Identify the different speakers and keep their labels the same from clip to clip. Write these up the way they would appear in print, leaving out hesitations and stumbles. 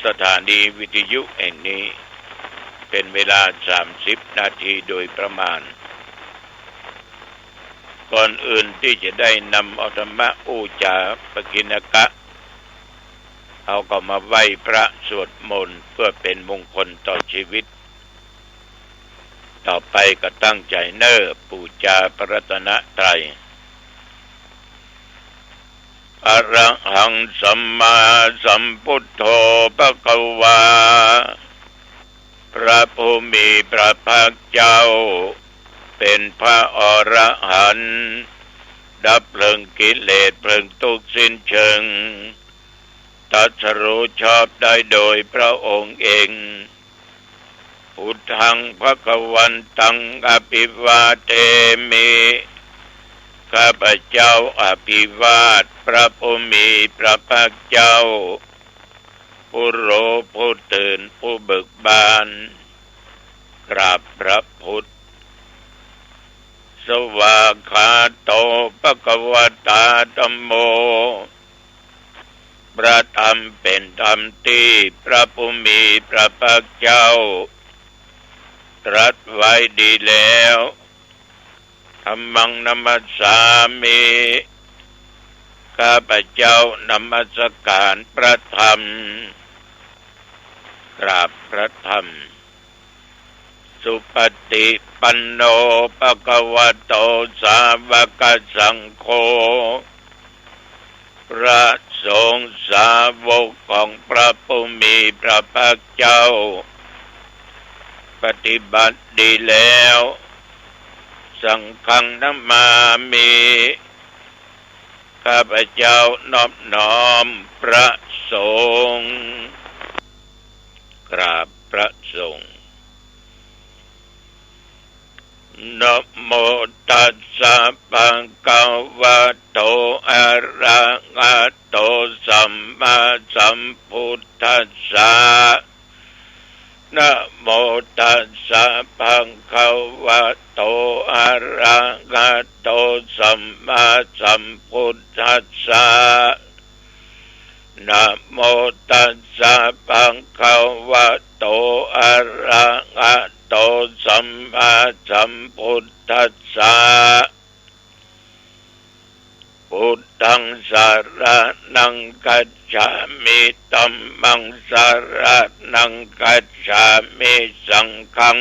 Speaker 1: สถานีวิทยุแห่งนี้เป็นเวลา30 นาทีโดยประมาณก่อนอื่นที่จะได้นำเอาธรรมะอูจาปกิณกะเอาก็มาไหว้พระสวดมนต์เพื่อเป็นมงคลต่อชีวิตต่อไปก็ตั้งใจเน้อปูจาพระรัตนตรัยอะระหังสัมมาสัมพุทโธภควาพระผู้มีพระภาคเจ้าเป็นพระอรหันต์ดับเพลิงกิเลสเพลิงทุกข์สิ้นเชิงตรัสรู้ชอบได้โดยพระองค์เองพุทธังภควันตังอภิวาเทมิข้าพเจ้าอภิวาทพระผู้มีพระภาคเจ้าผู้รู้ผู้ตื่นผู้เบิกบานกราบพระพุทธสวากขาโตภควตาธัมโมพระธรรมเป็นธรรมที่พระผู้มีพระภาคเจ้าตรัสไว้ดีแล้วธัมมังนัมมัสสามิข้าพเจ้านมัสการพระธรรมกราบพระธรรมสุปฏิปันโนภควโตสาวกสังโฆพระสงฆ์สาวกของพระผู้มีพระภาคเจ้าปฏิบัติดีแล้วสังฆังนัมมามิข้าพเจ้านอบน้อมพระสงฆ์กราบพระสงฆ์นะโมตัสสะภะคะวะโตอะระหะโตสัมมาสัมพุทธัสสะนะโมตัสสะภะคะวะโตอะระหะโตสัมมาสัมพุทธัสสะนะโมตัสสะภะคะวะโตอะระหะโตสัมมาสัมพุทธัสสะพุทธังสรณังคัจฉามิธัมมังสรณังคัจฉามิสังฆัง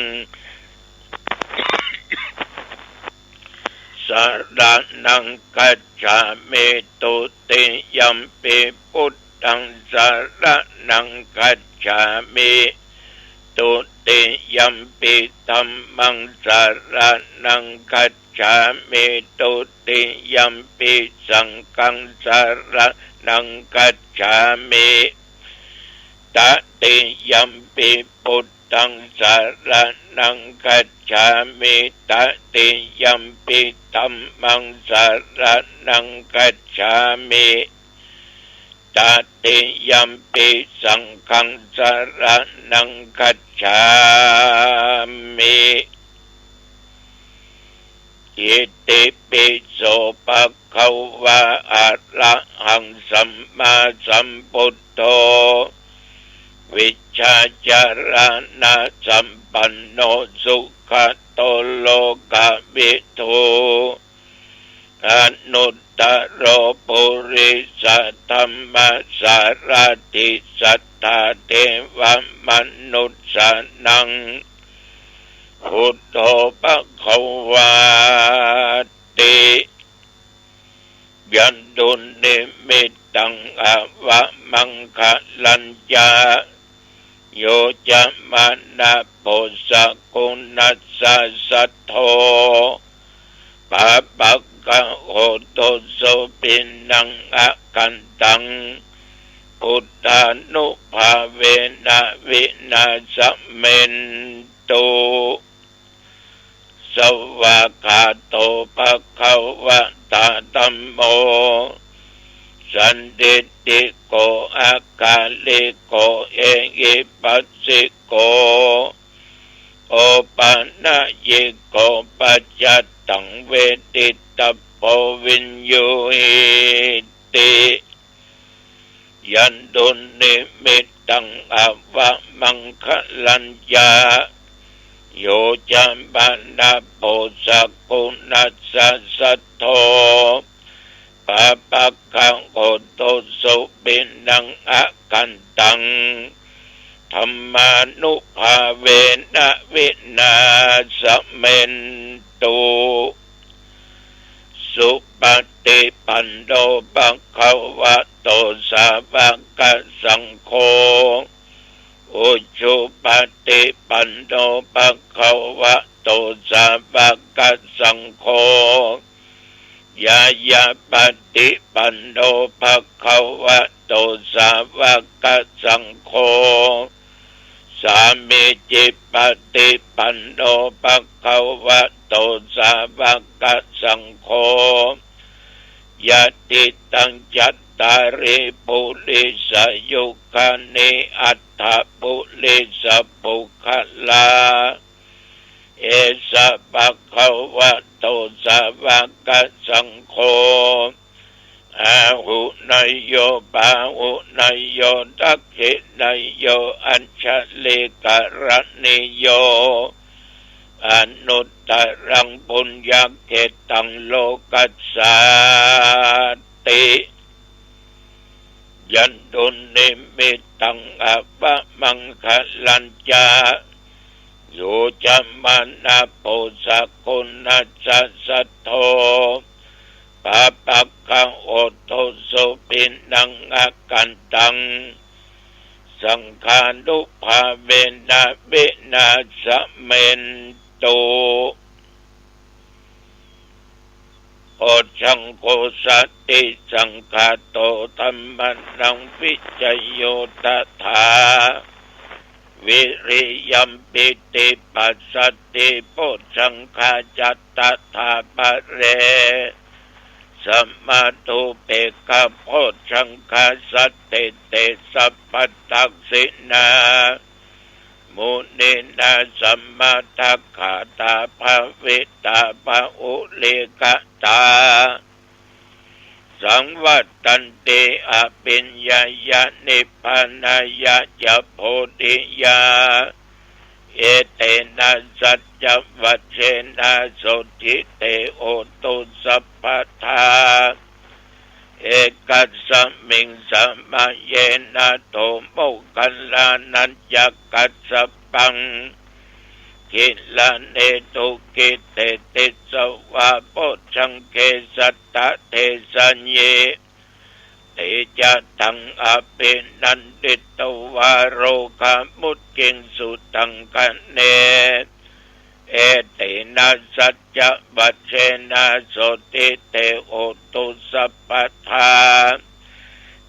Speaker 1: สรณังคัจฉามิตุติยัมปิพุทธังสรณังคัจฉามิตุติยัมปิธัมมังสรณังคัจฉามิตุติยัมปิสังฆังสรณังคัจฉามิตติยัมปิพุทธังสรณังคัจฉามิตติยัมปิธัมมังสรณังคัจฉามิตติยัมปิสังฆังสรณังคัจฉามิอิติปิโสภะคะวะอะระหังสัมมาสัมพุทโธวิชชาจารณะสัมปันโนสุขโตโลกวิทูอนุตตโรปุริสธัมมสารติสัทธาเทวมนุสสานังพุทโธภควาติยันตุนิมิตตังอวะมังคะลัญญาโยจะมานะโพสกุณัสสะสัทโธปะปะกะโหโตโสปินังอะกันตังพุทธานุภาเวนะวินาศเมนตุสวากขาโตภคะวะตาธัมโมสันติติโกอากาลิโกเอหิปัสสิโกโอปันนะยิโกปัจจตังเวทิตโพวินโยหิติ ยันตุนิมิตตังอวะมังคลัญญาโยจัมปันนาโพสักกุณัสสะสัทโธปะปักขังโกโตสุปินังอะกันตังธรรมานุภาเวนะวินาสเมนตุสุปฏิปันโนภะคะวะโตสาวกสังโฆอุชุปฏิปันโนภะคะวะโตสาวกสังโฆยายาปฏิปันโนภะคะวะโตสาวกสังโฆสามีจิปฏิปันโนภะคะวะโตสาวกสังโฆยะติตังจัตตาริปุริสยุคานิอัตถปุริสปุคลาเอสะภะคะวะโตสาวกสังโฆอาหุนายโยปาหุนายโยทักขินายโยอัญชลิกรณิโยอนุตตรังปุญญเกตังโลกัสสาติยันตุนิมิตตังอวะมังคลัญญาโยจัมมานาโพสักกุณัสสะสัทโธปะปักขังโอโตสุปินังอากันตังสังฆานุภาเวนะวินาสเมนตุโอชังโกสัตติสังฆาโตธัมมันังวิจโยตถาวิริยัมปิติปัสสติโพชังฆาจัตตถาปะเรสัมมาตุเปกะโพชังฆาสัตติเตสัพพตักสินามุนินาสัมมาทัคขาตาภวิตาภะอุเลกตาสังวัตตันติอภิญญายะนิพพานายะจะโพธิยาเอเตนะสัจจวัชเชนะโสทิเตโอตุสัพพทาเอกัสสมิงสัมมาเยนะโตโมคัลลานัญญกัสสปังกิลาเนตุกิเตติสวะโพชังเกสัตตะเทสัญเยเตจะตังอภินันติตวาโรคามุตกิงสุตังกันเนเอเตนะสัจจวัชเชนะโสติเตโอตุสัพพทา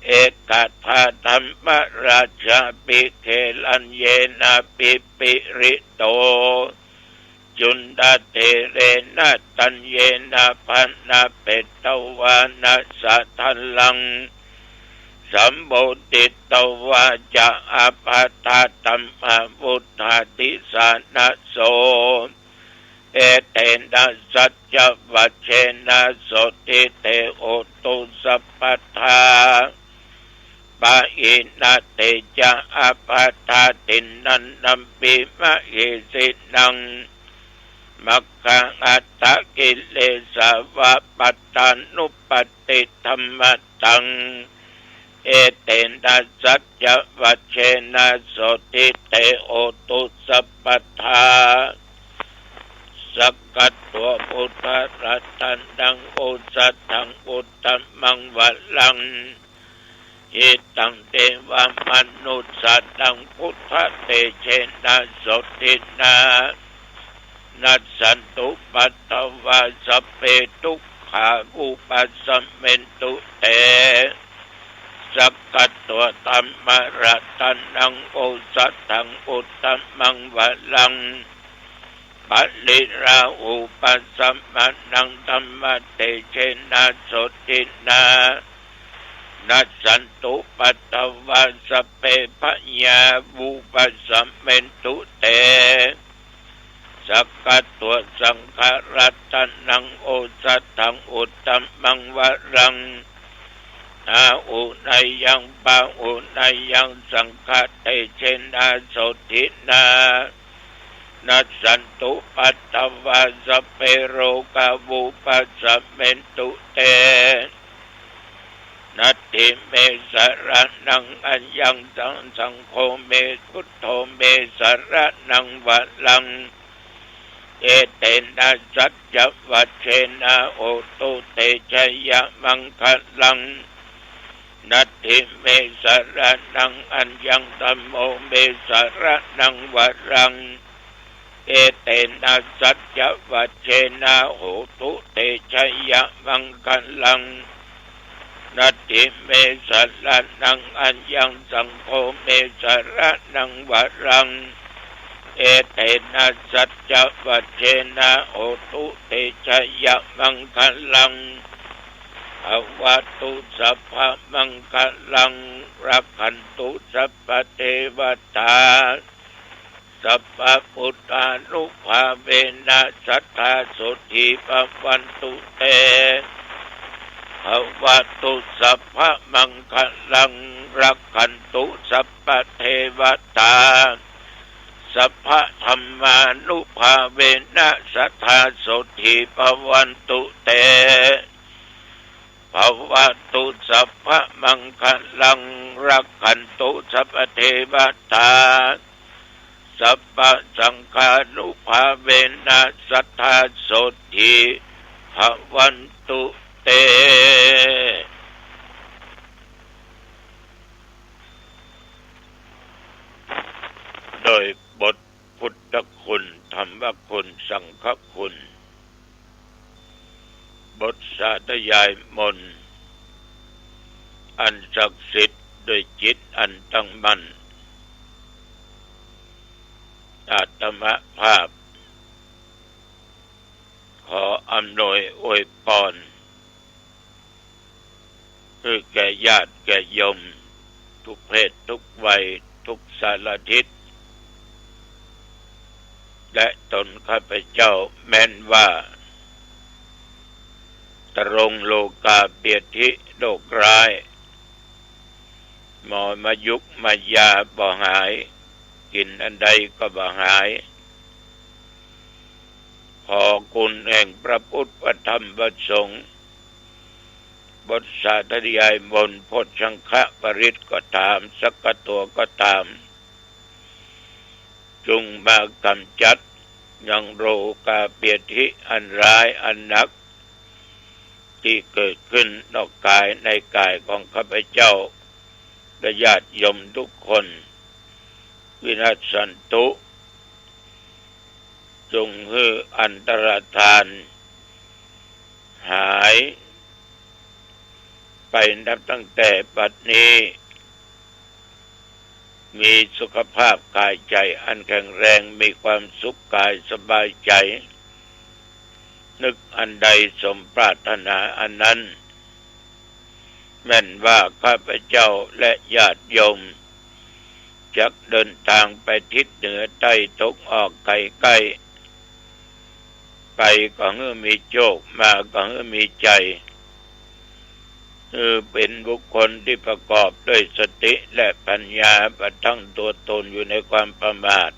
Speaker 1: เอกัตถาธรรมราชาปิเขลัญเยนะปิปิริโตจุนดาเทเรนะตัญเยนะพันนาเปตวานะสัทธัลลังสัมโบติตวาจะอาปาตาตัมมาวุธาติสานะโสเอเตนะสัจจวัชเชนะโสติเตโอตุสัพพทาปะอินาเตจะอาปาตาตินันนัมปิมะหิสินังมัคคังอัตตกิเลสาวะปัตตานุปติธัมมตังเอเตนะสัจจวัชเชนะโสติเตโอตุสัพพทาสักกัตตัวพุทธรัตนังโอสัตถังอุตตมังวัลลังอิตังเทวมนุสสัตตังพุทธเตเชนะโสตินานัสสันตุปัตตวาสัพเพทุกขาอุปัสสเมนตุเตสักกัตตัวธัมมรัตนังโอสัตถังอุตตมังวัลลังปัลลิราอุปัสสมนังธัมมเตเชนะโสตินานัสสันตุปัตตวาสัพเพพญาวุปัสสเมนตุเตสักกัตตัวสังฆรัตนังโอสัตถังอุตตมังวรังอ นาอุนายยังปะอุนายยังสังฆเตเชนะโสทินานัสสันตุปัตตวาสเปโรกาวุปัสสะเมนตุเตนัตถิเมสระนังอัญญังสังโฆเมพุทโธเมสระนังวะลังเอเตนะสัจจวัชเชนะโอตุเตชยมังคลังนัตถิเมสระนังอัญญังธัมโมเมสระนังวะลังเอเตนะสัจจวัชเชนะโหตุเตชยมังคลังนัตถิเมสระนังอัญญังสังโฆเมสระนังวะลังเอเตนะสัจจวัชเชนะโหตุเตชยมังคลังภวตุสัพพมังคลังรักขันตุสัพพเทวตาสัพพพุทธานุภาเวนะสัทธาโสทิภวันตุเตภวตุสัพพมังคลังรักขันตุสัพพเทวตาสัพพธัมมานุภาเวนะสัทธาโสทิภวันตุเตภวตุสัพพมังคลังรักขันตุสัพพเทวตาสัพพสังฆานุภาเวนะสัทธาโสทิภวันตุเตโดยบทพุทธคุณธรรมคุณสังฆคุณบทสาธยายมนต์อันศักดิ์สิทธิ์ด้วยจิตอันตั้งมั่นอาตมาภาพขออำนวยอวยพรคือแก่ญาติแก่โยมทุกเพศทุกวัยทุกสารทิศและตนข้าพเจ้าแม้นว่าตรงโลกาเปียธิโรคร้ายหมอมายุกมายาบ่หายกินอันใดก็บ่หายขอคุณแห่งพระพุทธพระธรรมพระสงฆ์บทสาธยายมนต์พจน์ชังฆปริตก็ตามสักกะตัวก็ตามจงมากำจัดยังโรคาเปียธิอันร้ายอันหนักที่เกิดขึ้นนอกกายในกายของข้าพเจ้าและญาติโยมทุกคนวินัสสันตุจงให้อันตรธานหายไปนับตั้งแต่บัดนี้มีสุขภาพกายใจอันแข็งแรงมีความสุขกายสบายใจนึกอันใดสมปรารถนาอันนั้นแม่นว่าข้าพเจ้าและญาติโยมจักเดินทางไปทิศเหนือใต้ตกออกไกลใกล้ไปก็ให้มีโชคมาก็ให้มีใจเป็นบุคคลที่ประกอบด้วยสติและปัญญาประตั้งตัวตนอยู่ในความประมาท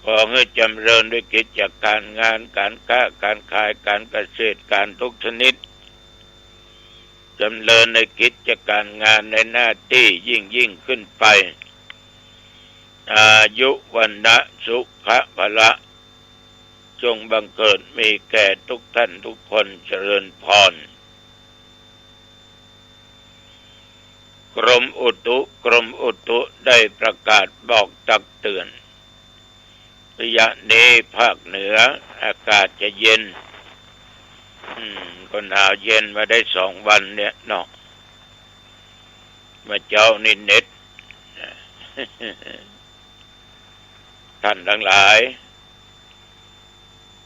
Speaker 1: ขอให้จำเริญด้วยกิจการงานการค้าการขายการเกษตรการทุกชนิดจำเริญในกิจการงานในหน้าที่ยิ่งขึ้นไปอายุวันนะสุขะพละจงบังเกิดมีแก่ทุกท่านทุกคนเจริญพรกรมอุตุได้ประกาศบอกตักเตือนระยะนี้ภาคเหนืออากาศจะเย็นก็หนาวเย็นมาได้2 วันเนี่ยเนาะมาเจ้านี่เน็ต ท่านทั้งหลาย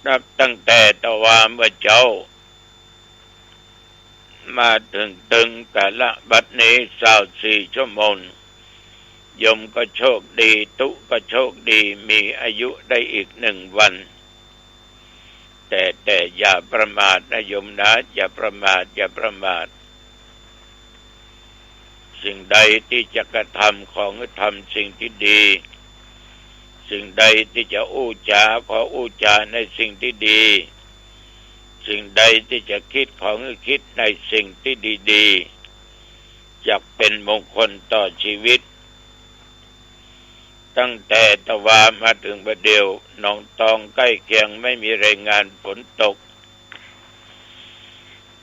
Speaker 1: นับตั้งแต่ตะวันเมื่อเจ้ามาถึงกาลบัดนี้24 ชั่วโมงโยมก็โชคดีตุก็โชคดีมีอายุได้อีก1 วัน แต่อย่าประมาทนะโยมนะอย่าประมาทสิ่งใดที่จะกระทำของทำสิ่งที่ดีสิ่งใดที่จะอู้จาขออู้จาในสิ่งที่ดีสิ่งใดที่จะคิดของคิดในสิ่งที่ดีๆจะเป็นมงคลต่อชีวิตตั้งแต่ตะวามาถึงบัดเดี๋ยวหนองตองใกล้เคียงไม่มีรายงานฝนตก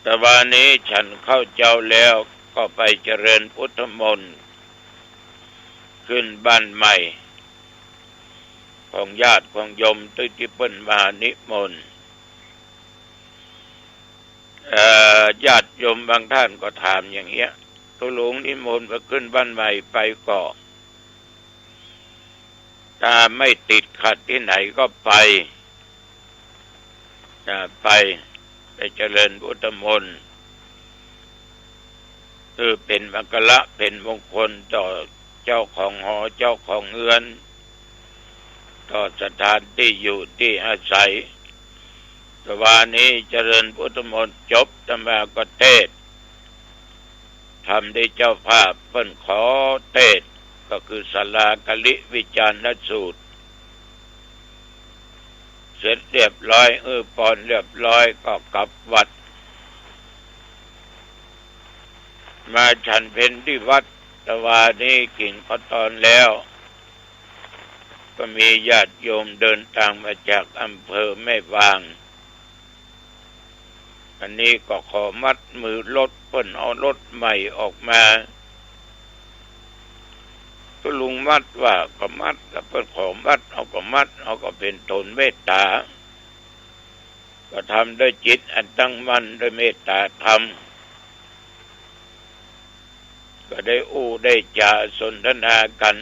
Speaker 1: ตะวานี้ฉันเข้าเจ้าแล้วก็ไปเจริญพุทธมนต์ขึ้นบ้านใหม่ของญาติของโยมที่เพิ่นมานิมนต์ญาติโยมบางท่านก็ถามอย่างเงี้ยตุลุงนิมนต์มาขึ้นบ้านใหม่ไปก็ถ้าไม่ติดขัดที่ไหนก็ไปไปเจริญพุทธมนต์เป็นมงคลเป็นมงคลต่อเจ้าของหอเจ้าของเรือนต่อสถานที่อยู่ที่อาศัยแต่วันนี้เจริญพุทธมนต์จบธรรมาก็เทศทำได้เจ้าภาพเพิ่นขอเทศก็คือศาลากลิวิจารณสูตรเสร็จเรียบร้อยปอนเรียบร้อยก็กลับวัดมาฉันเพลที่วัดตะวานี้กิ่งก็ตอนแล้วก็มีญาติโยมเดินทางมาจากอำเภอแม่วางอันนี้ก็ขอมัดมือรถเพิ่นเอารถใหม่ออกมาก็ลุงมัดว่าก็มัดแล้วเพิ่นขอมัดเอาก็มัดเอาก็เป็นตนเมตตาก็ทำด้วยจิตอันตั้งมั่นด้วยเมตตาธรรมก็ได้ได้จาสนทนากัน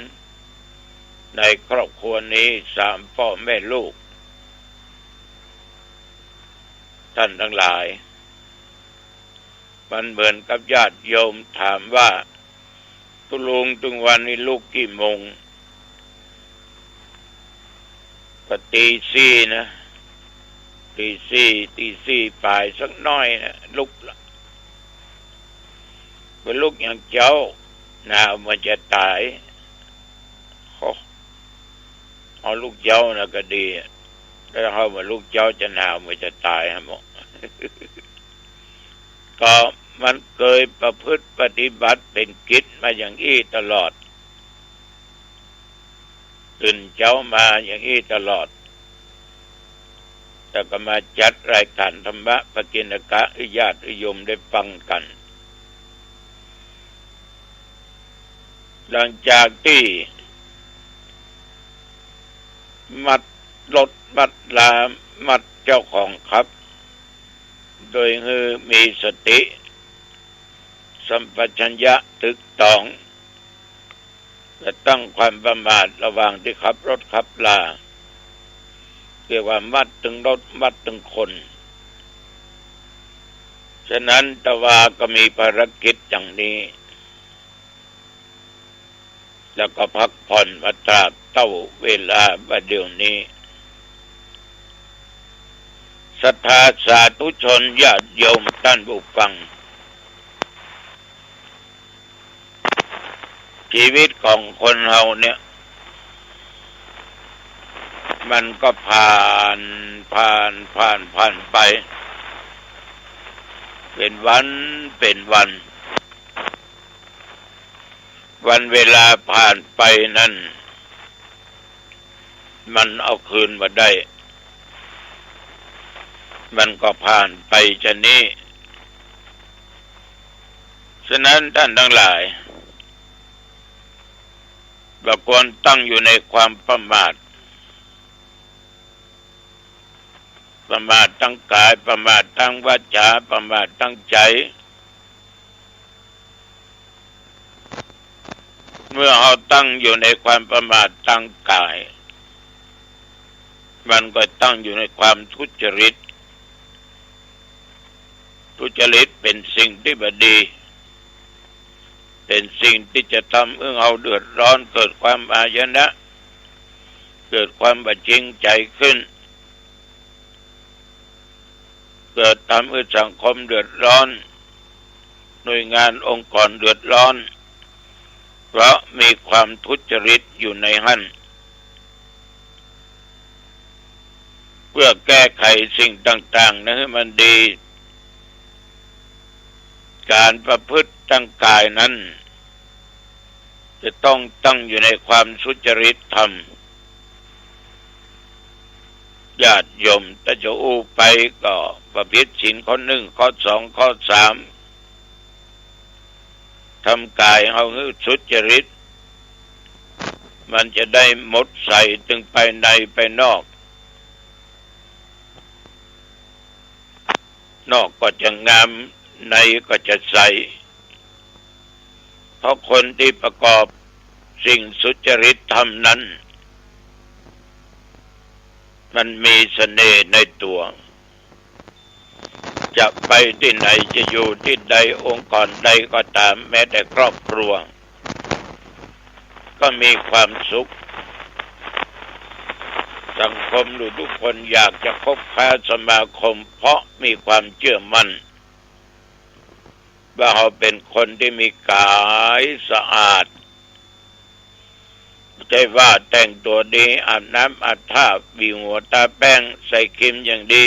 Speaker 1: ในครอบครัวนี้3พ่อแม่ลูกท่านทั้งหลายมันเหมือนกับญาติโยมถามว่าตุลุงถึงวันนี้ลูกกี่โมงก็ตีสี่นะตีสี่ปลายสักน้อยนะลุกละเป็นลูกอย่างเจ้าหนาวมันจะตายเอาลูกเจ้านะก็ดีถ้าเขาว่าลูกเจ้าจะหนาวมันจะตายฮะหมอ ก็มันเคยประพฤติปฏิบัติเป็นกิจมาอย่างนี้ตลอดตื่นเช้ามาอย่างนี้ตลอดแต่ก็มาจัดรายการธรรมะปกิณกะญาติโยมได้ฟังกันหลังจากที่มัดรถมัดลามัดเจ้าของครับโดยมีสติสัมปชัญญะตึกตองและตั้งความประมาทระหว่างที่ขับรถขับลาเรียกว่ามัดถึงรถมัดถึงคนฉะนั้นตะวาก็มีภารกิจอย่างนี้แล้วก็พักผ่อนมาตราบเท่าเวลาบัดเดี๋ยวนี้ศรัทธาสาธุชนญาติโยมท่านผู้ฟังชีวิตของคนเราเนี่ยมันก็ผ่านไปเป็นวันเวลาผ่านไปนั้นมันเอาคืนมาได้มันก็ผ่านไปชะนี้ฉะนั้นท่านทั้งหลายบ่ควรตั้งอยู่ในความประมาททั้งกายประมาททั้งวาจาประมาททั้งใจเมื่อเราตั้งอยู่ในความประมาททั้งกายมันก็ตั้งอยู่ในความทุจริตเป็นสิ่งที่ไม่ดีเป็นสิ่งที่จะทำให้เราเดือดร้อนเกิดความอาญนะเกิดความบาดจริงใจขึ้น เกิดทำให้สังคมเดือดร้อนหน่วยงานองค์กรเดือดร้อนเพราะมีความทุจริตอยู่ในหั่นเพื่อแก้ไขสิ่งต่างๆนั้นให้มันดีการประพฤติตั้งกายนั้นจะต้องตั้งอยู่ในความสุจริตธรรมญาติโยมถ้าจะอู้ไปก็ประพฤติศีลข้อ 1ข้อ 2ข้อ 3ทำกายเอาให้สุจริตมันจะได้หมดใส่ถึงไปในไปนอกก็จะงามในก็จะใสเพราะคนที่ประกอบสิ่งสุจริตธรรมนั้นมันมีเสน่ห์ในตัวจะไปที่ไหนจะอยู่ที่ใดองค์กรใดก็ตามแม้แต่ครอบครัวก็มีความสุขสังคมทุกคนอยากจะคบค้าสมาคมเพราะมีความเชื่อมั่นว่าเขาเป็นคนที่มีกายสะอาดใจว่าแต่งตัวดีอาบน้ำอาบท่าบีหัวตาแป้งใส่ครีมอย่างดี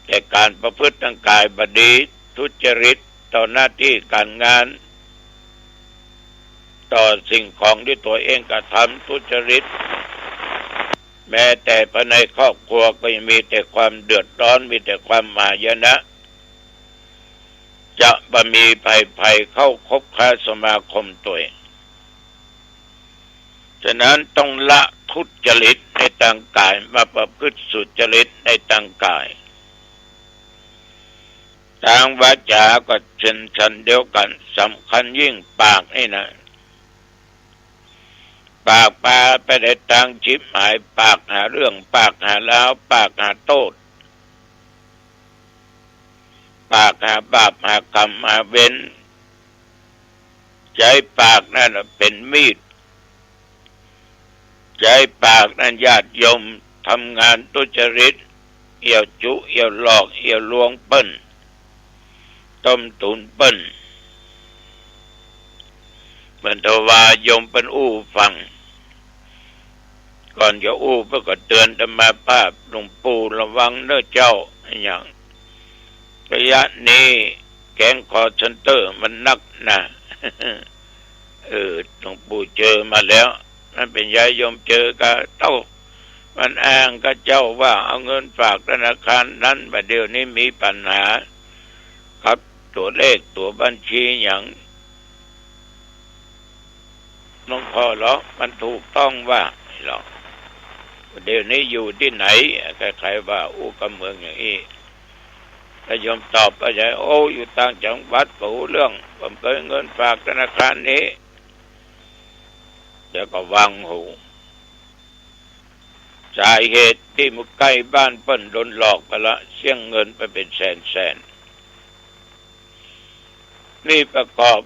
Speaker 1: แต่การประพฤติทางกายบดีทุจริตต่อหน้าที่การงานต่อสิ่งของที่ตัวเองกระทำทุจริตแม้แต่ภายในครอบครัวก็ยังมีแต่ความเดือดร้อนมีแต่ความหายนะจะบ่มีภัยเข้าคบค้าสมาคมตัวเองฉะนั้นต้องละทุจริตในทางกายมาประพฤติสุจริตในทางกายทางวาจาก็เช่นกันเดียวกันสำคัญยิ่งปากนี่นะปากพาไปในทางชิบหายปากหาเรื่องปากหาแล้วปากหาโทษปากหาบาปหากรรมหาเวรใจปากนั่นเป็นมีดใจปากนั้นญาติโยมทำงานทุจริตเอี่ยวจุเอี่ยวหลอกเอี่ยวลวงเปิ้นต้มตุนเปิ้นเหมือนทวายมเป็นอู้ฟังก่อนจะอู้เพื่อก็เตือนธรรมาภาพหลวงปู่ระวังเน้อเจ้าอย่างระยะนี้แก๊งคอร์เซ็นเตอร์มันนักนะหลวงปู่เจอมาแล้วนั่นเป็นยายโยมเจอกับเต้ามันอ้างกับเจ้าว่าเอาเงินฝากธนาคารนั้นบัดเดี๋ยวนี้มีปัญหาครับตัวเลขตัวบัญชีอย่างน้องพ่อเหรอมันถูกต้องว่าหรอเดี๋ยวนี้อยู่ที่ไหนใครๆว่าอู้กับเมืองอย่างนี้ถ้าโยมตอบไปใช่โอ้อยู่ต่างจังหวัดก็รู้เรื่องผมเคยเงินฝากธนาคารนี้เดี๋ยวก็วางหูสาเหตุที่มุกใกล้บ้านเปิ้นโดนหลอกไปละเสี่ยงเงินไปเป็นแสนนี่ประกอบ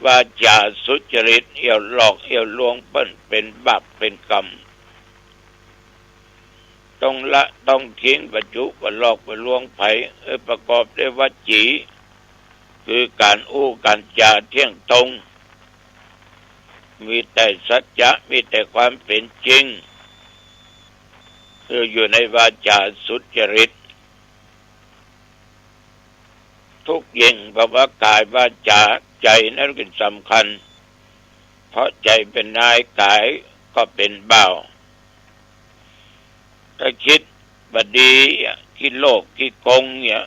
Speaker 1: ว่าจาสุจริตเอี่ยวหลอกเอี่ยวลวงเปิ้นเป็นบาปเป็นกรรมต้องละต้องทิ้งปัจจุบันหลอกไปลวงไผประกอบด้วยวจีคือการอู้การจาเที่ยงตรงมีแต่สัจจะมีแต่ความเป็นจริงคืออยู่ในวาจาสุจริตทุกยิ่งเพราะว่ากายวาจาใจนั้นเป็นสำคัญเพราะใจเป็นนายกายก็เป็นบ่าวถ้าคิดบดีคิดโลภคิดโกงเนี่ย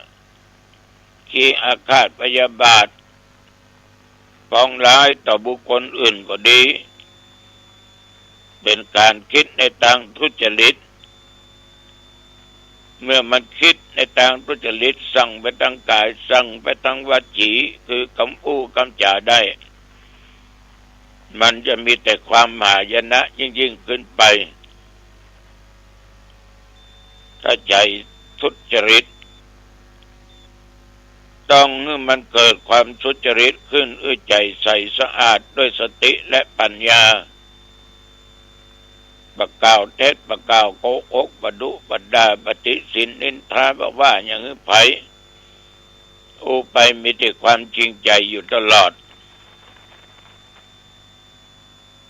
Speaker 1: คิดอาฆาตพยาบาทปองร้ายต่อบุคคลอื่นก็ดีเป็นการคิดในทางทุจริตเมื่อมันคิดในทางทุจริตสั่งไปทางกายสั่งไปทางวจีคือกำอู้กำจ่าได้มันจะมีแต่ความหายนะยิ่งขึ้นไปถ้าใจทุจริตต้องให้มันเกิดความทุจริตขึ้นใจใสสะอาดด้วยสติและปัญญา ปะกล่าวเท็จปะกล่าวโกหกบดุบดาปฏิสินนินทาบว่าอย่างนี้ไผไปมีแต่ความจริงใจอยู่ตลอด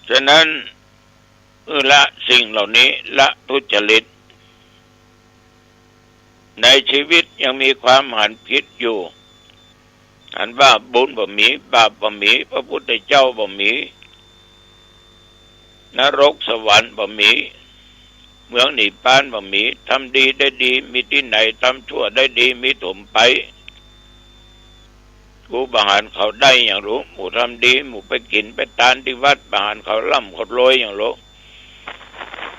Speaker 1: ฉะนั้นละสิ่งเหล่านี้ละทุจริตในชีวิตยังมีความหันผิดอยู่อันว่าบุญบ่มีบาปบ่มีพระพุทธเจ้าบ่มีนรกสวรรค์บ่มีเมืองนิพพานบ่มีทำดีได้ดีมีที่ไหนทำชั่วได้ดีมีถมไปกูบาหารเขาได้อย่างรู้หมู่ทำดีหมู่ไปกินไปทานที่วัดบาหารเขาล่ำเขารวยอย่างรู้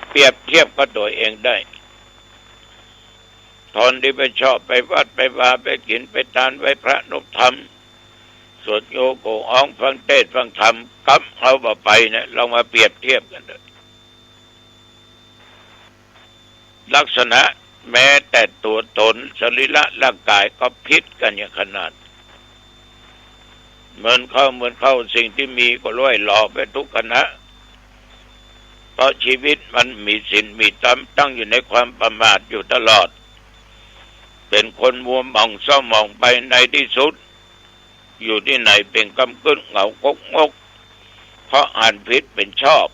Speaker 1: เปรียบเทียบกับตัวเองได้ทนที่ไปชอบไปวัดไปวาไปกินไปทานไปพระนพธรรมสวดโยโกอ้องฟังเทศน์ฟังธรรมกับเขาบ่ไปเนี่ยเรามาเปรียบเทียบกันเลยลักษณะแม้แต่ตัวตนสรีระร่างกายก็ผิดกันอย่างขนาดเหมือนเข้าสิ่งที่มีก็ร้อยหล่อไปทุกขณะเพราะชีวิตมันมีศีลมีธรรมตั้งอยู่ในความประมาทอยู่ตลอดเป็นคนมัวหม่องเศร้าหมองไปในที่สุดอยู่ที่ไหนเป็นกำกึ่งเหงากกงกเพราะอ่านผิดเป็นชอบ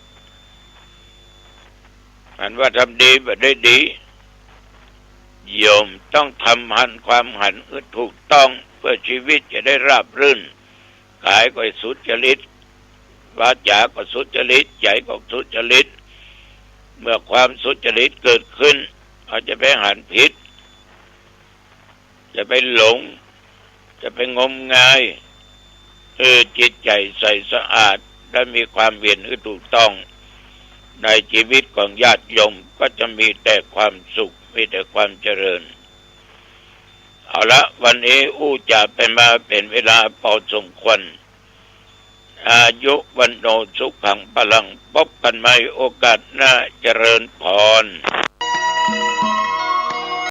Speaker 1: อันว่าทำดีแบบได้ดีโยมต้องทำความหันถูกต้องเพื่อชีวิตจะได้ราบรื่นกายก็สุจริตวาจาก็สุจริตใจก็สุจริตเมื่อความสุจริตเกิดขึ้นเขาจะไปหันผิดจะไปหลงจะไปงมงายจิตใจใสสะอาดและมีความเห็นถูกต้องในชีวิตของญาติโยมก็จะมีแต่ความสุขมีแต่ความเจริญเอาละวันนี้จะไปมาเป็นเวลาพอสมควรอายุวันโนสุขังพลังพบกันใหม่โอกาสหน้าเจริญพร